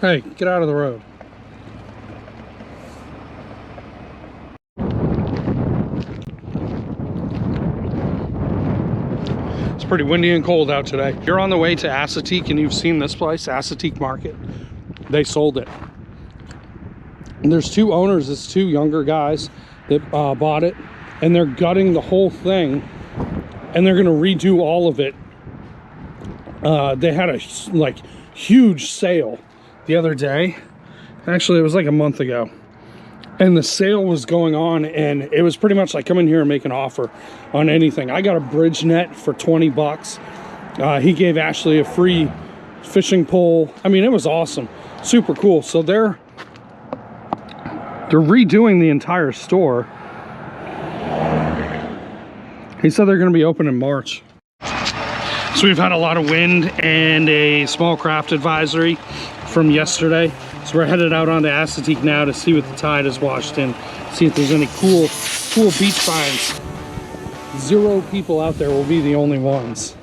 Hey, get out of the road. It's pretty windy and cold out today. You're on the way to Assateague and you've seen this place, Assateague Market. They sold it. And there's two owners, it's two younger guys that bought it, and they're gutting the whole thing and they're gonna redo all of it. They had a huge sale the other day. Actually, it was like a month ago, and the sale was going on, and it was pretty much like come in here and make an offer on anything. I got a bridge net for 20 bucks. He gave Ashley a free fishing pole. I mean, it was awesome, super cool. So they're redoing the entire store. He said they're going to be open in March. So we've had a lot of wind and a small craft advisory from yesterday. So we're headed out onto Assateague now to see what the tide has washed in, see if there's any cool beach finds. 0 people out there, will be the only ones.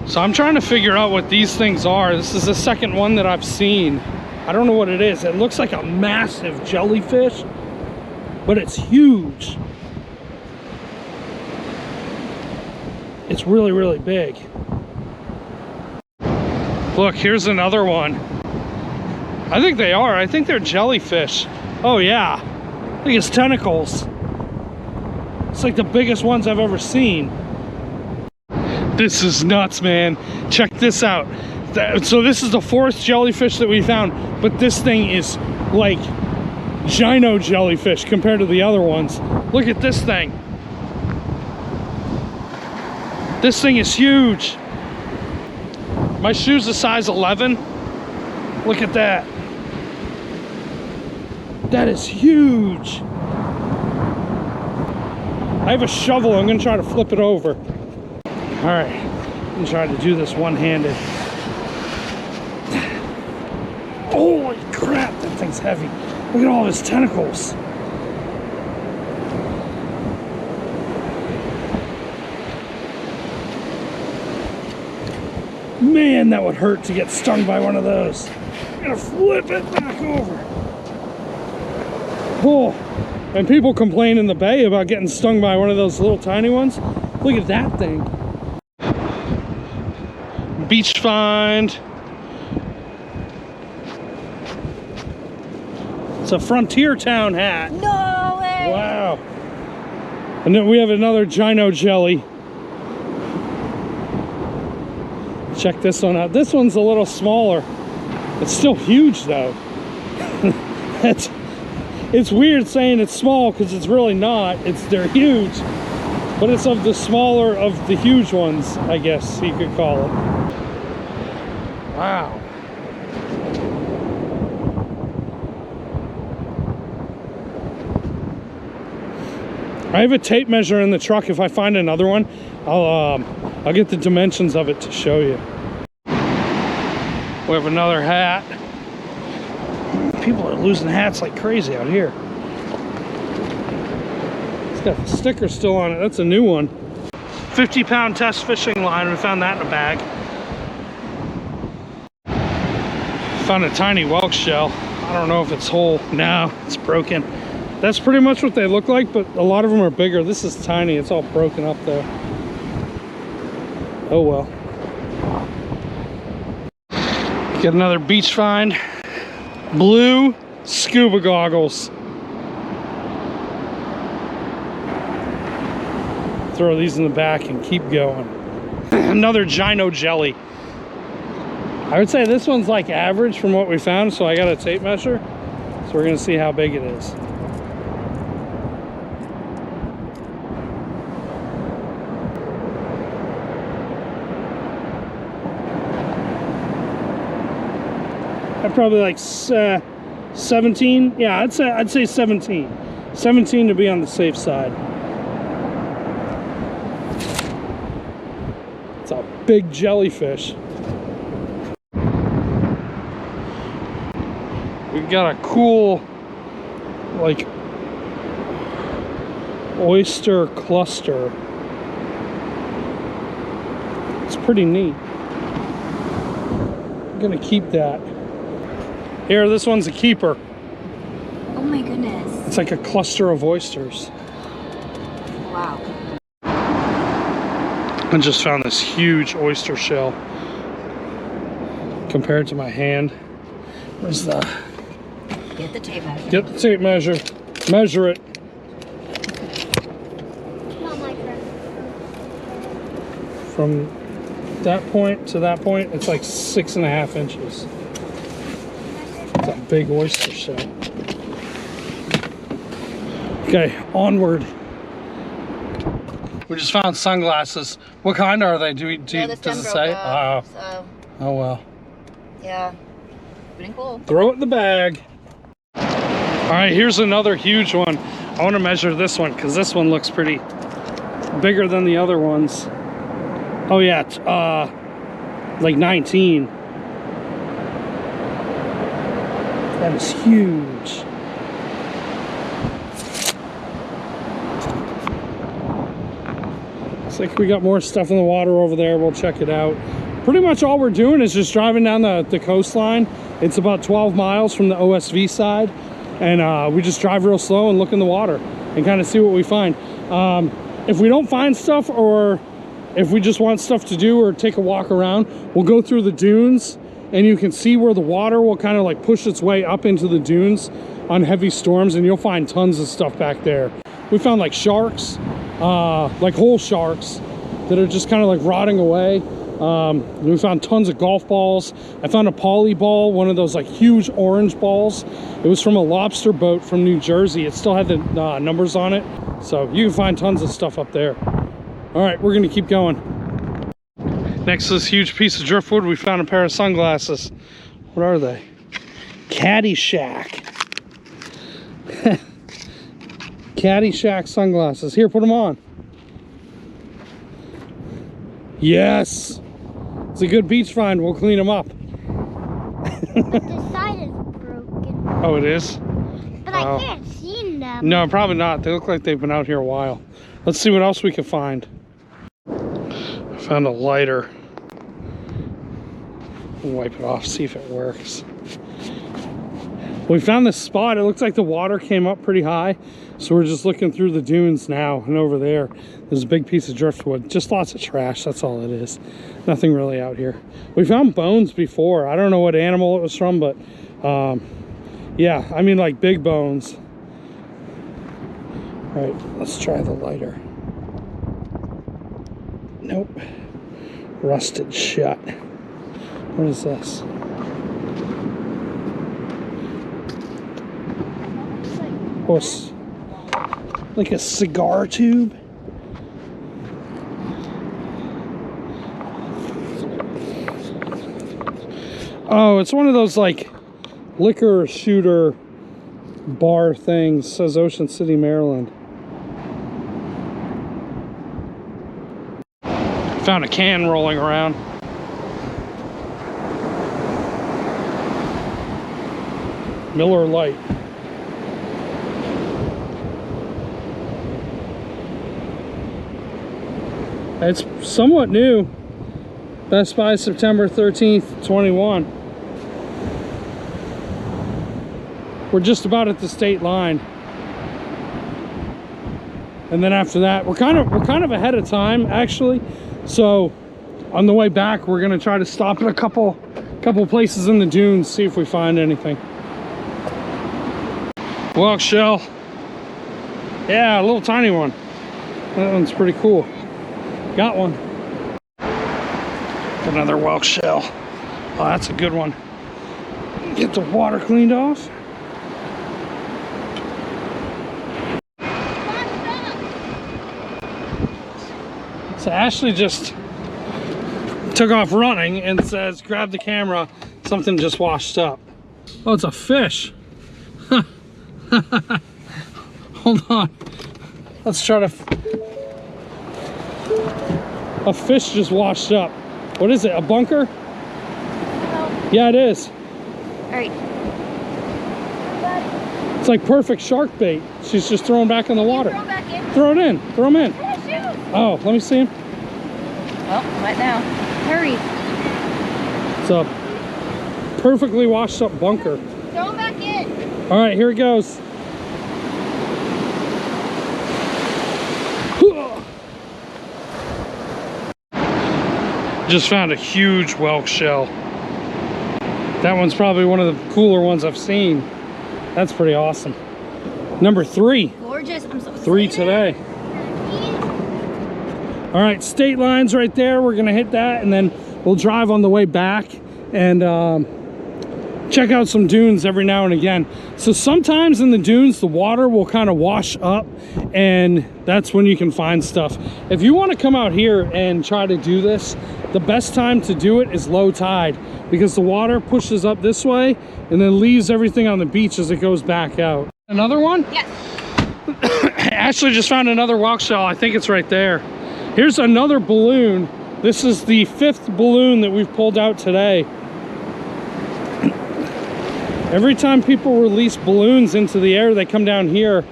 So I'm trying to figure out what these things are. This is the second one that I've seen. I don't know what it is. It looks like a massive jellyfish, but it's huge. It's really, really big. Look, here's another one. I think they are. I think they're jellyfish. Oh yeah, look at his tentacles. It's like the biggest ones I've ever seen. This is nuts, man. Check this out. So this is the 4th jellyfish that we found, but this thing is like gino jellyfish compared to the other ones. Look at this thing. This thing is huge. My shoe's a size 11. Look at that. That is huge. I have a shovel. I'm gonna try to flip it over. All right, I'm gonna try to do this one-handed. Holy crap, that thing's heavy. Look at all his tentacles. Man, that would hurt to get stung by one of those. I'm gonna flip it back over. Oh, and people complain in the bay about getting stung by one of those little tiny ones. Look at that thing. Beach find. It's a Frontier Town hat. No way! Wow. And then we have another gino jelly. Check this one out. This one's a little smaller. It's still huge though. It's weird saying it's small because it's really not. They're huge. But it's of the smaller of the huge ones, I guess you could call it. Wow. I have a tape measure in the truck. If I find another one, I'll get the dimensions of it to show you. We have another hat. People are losing hats like crazy out here. It's got the sticker still on it. That's a new one. 50-pound test fishing line. We found that in a bag. Found a tiny Whelk shell. I don't know if it's whole. No, it's broken. That's pretty much what they look like, but a lot of them are bigger. This is tiny. It's all broken up though. Oh well. Get another beach find. Blue scuba goggles. Throw these in the back and keep going. Another gino jelly. I would say this one's like average from what we found, so I got a tape measure. So we're gonna see how big it is. probably like 17. Yeah, I'd say 17. 17 to be on the safe side. It's a big jellyfish. We've got a cool, like, oyster cluster. It's pretty neat. I'm gonna keep that. Here, this one's a keeper. Oh my goodness. It's like a cluster of oysters. Wow. I just found this huge oyster shell compared to my hand. Where's the... Get the tape measure. Get the tape measure. Measure it. Not my turn. From that point to that point, it's like 6.5 inches. It's a big oyster shell. Okay, onward. We just found sunglasses. What kind are they? Does it say? So, Oh well. yeah. Pretty cool. Throw it in the bag. All right, here's another huge one. I want to measure this one because this one looks pretty bigger than the other ones. Oh yeah, it's like 19. That is huge. Looks like we got more stuff in the water over there. We'll check it out. Pretty much all we're doing is just driving down the coastline. It's about 12 miles from the OSV side. And we just drive real slow and look in the water and kind of see what we find. If we don't find stuff, or if we just want stuff to do or take a walk around, we'll go through the dunes, and you can see where the water will kind of like push its way up into the dunes on heavy storms, and you'll find tons of stuff back there. We found like sharks, like whole sharks that are just kind of like rotting away. We found tons of golf balls. I found a poly ball, one of those like huge orange balls. It was from a lobster boat from New Jersey. It still had the numbers on it. So you can find tons of stuff up there. All right, we're gonna keep going. Next to this huge piece of driftwood, we found a pair of sunglasses. What are they? Caddyshack. Caddyshack sunglasses. Here, put them on. Yes. It's a good beach find. We'll clean them up. But the side is broken. Oh, it is? But I can't see them. No, probably not. They look like they've been out here a while. Let's see what else we can find. I found a lighter. We'll wipe it off, see if it works. We found this spot. It looks like the water came up pretty high. So we're just looking through the dunes now, and over there, there's a big piece of driftwood. Just lots of trash, that's all it is. Nothing really out here. We found bones before. I don't know what animal it was from, but yeah, I mean like big bones. All right, let's try the lighter. Nope, rusted shut. What is this? Oh, like a cigar tube. Oh, it's one of those like liquor shooter bar things. It says Ocean City, Maryland. Found a can rolling around. Miller Lite. It's somewhat new. Best by September 13th, 21. We're just about at the state line. And then after that, we're kind of ahead of time actually. So on the way back, we're gonna try to stop at a couple places in the dunes, see if we find anything. Whelk shell. Yeah, a little tiny one. That one's pretty cool. Got one. Another whelk shell. Oh, that's a good one. Get the water cleaned off. So Ashley just took off running and says, grab the camera. Something just washed up. Oh, it's a fish. Hold on. Let's try to... A fish just washed up. What is it, a bunker? No. Yeah, it is. All right. It's like perfect shark bait. She's just throwing back in the water. Throw 'em back in. Throw it in. Throw them in. Yeah, shoot. Oh, let me see him. Well, what now? Hurry. It's a perfectly washed up bunker. Throw 'em back in. All right, here it goes. Just found a huge whelk shell. That one's probably one of the cooler ones I've seen. That's pretty awesome. Number 3. Gorgeous. I'm so excited. 3 today. All right, state lines right there. We're gonna hit that, and then we'll drive on the way back and check out some dunes every now and again. So sometimes in the dunes, the water will kind of wash up, and that's when you can find stuff. If you want to come out here and try to do this, the best time to do it is low tide, because the water pushes up this way and then leaves everything on the beach as it goes back out. Another one? Yes. Ashley just found another whelk shell. I think it's right there. Here's another balloon. This is the 5th balloon that we've pulled out today. Every time people release balloons into the air, they come down here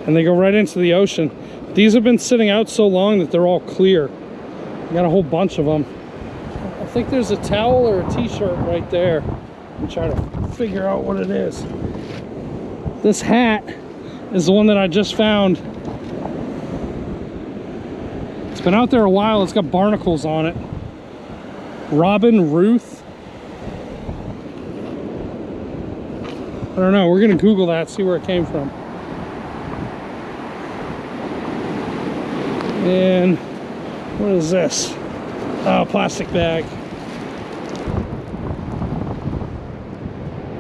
and they go right into the ocean. These have been sitting out so long that they're all clear. Got a whole bunch of them. I think there's a towel or a t-shirt right there. I'm trying to figure out what it is. This hat is the one that I just found. It's been out there a while. It's got barnacles on it. Robin Ruth. I don't know. We're gonna Google that, see where it came from. And what is this? Oh, plastic bag.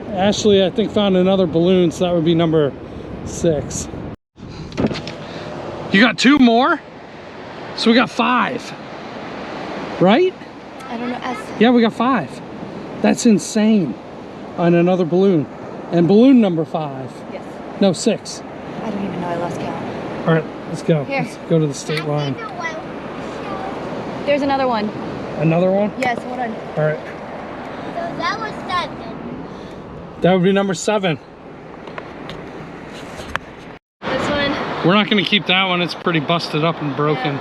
Ashley, I think, found another balloon, so that would be number 6. You got 2 more? So we got 5. Right? I don't know. Yeah, we got 5. That's insane. On another balloon. And balloon number 5. Yes. No, 6. I don't even know. I lost count. All right, let's go. Here. Let's go to the state line. There's another one. Another one? Yes, hold on. All right. So that was 7. That would be number 7. This one. We're not going to keep that one. It's pretty busted up and broken.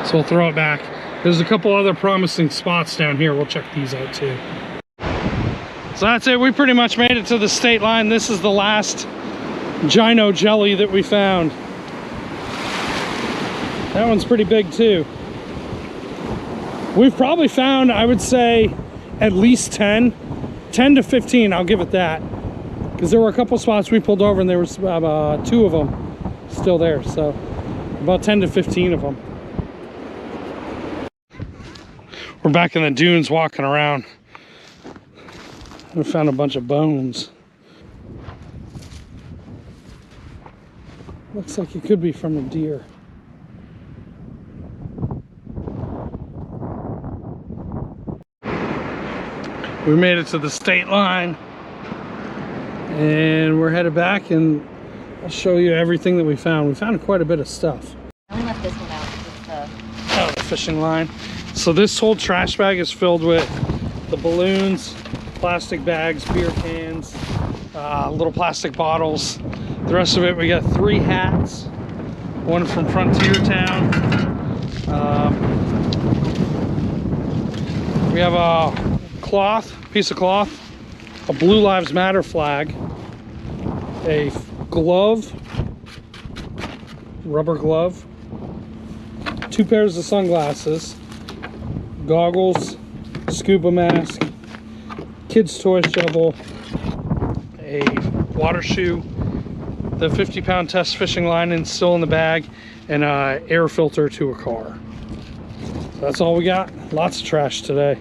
So we'll throw it back. There's a couple other promising spots down here. We'll check these out too. So that's it. We pretty much made it to the state line. This is the last Gino jelly that we found. That one's pretty big too. We've probably found, I would say, at least 10 to 15. I'll give it that, because there were a couple spots we pulled over and there was 2 of them still there. So about 10 to 15 of them. We're back in the dunes walking around. We found a bunch of bones. Looks like it could be from a deer. We made it to the state line and we're headed back, and I'll show you everything that we found. We found quite a bit of stuff. I only left this one out. Oh, the fishing line. So this whole trash bag is filled with the balloons, plastic bags, beer cans, little plastic bottles. The rest of it, we got 3 hats, one from Frontier Town. We have a piece of cloth, a Blue Lives Matter flag, a glove, rubber glove, 2 pairs of sunglasses, goggles, scuba mask, kids toy shovel, a water shoe, the 50-pound test fishing line is still in the bag, and an air filter to a car. So that's all we got. Lots of trash today.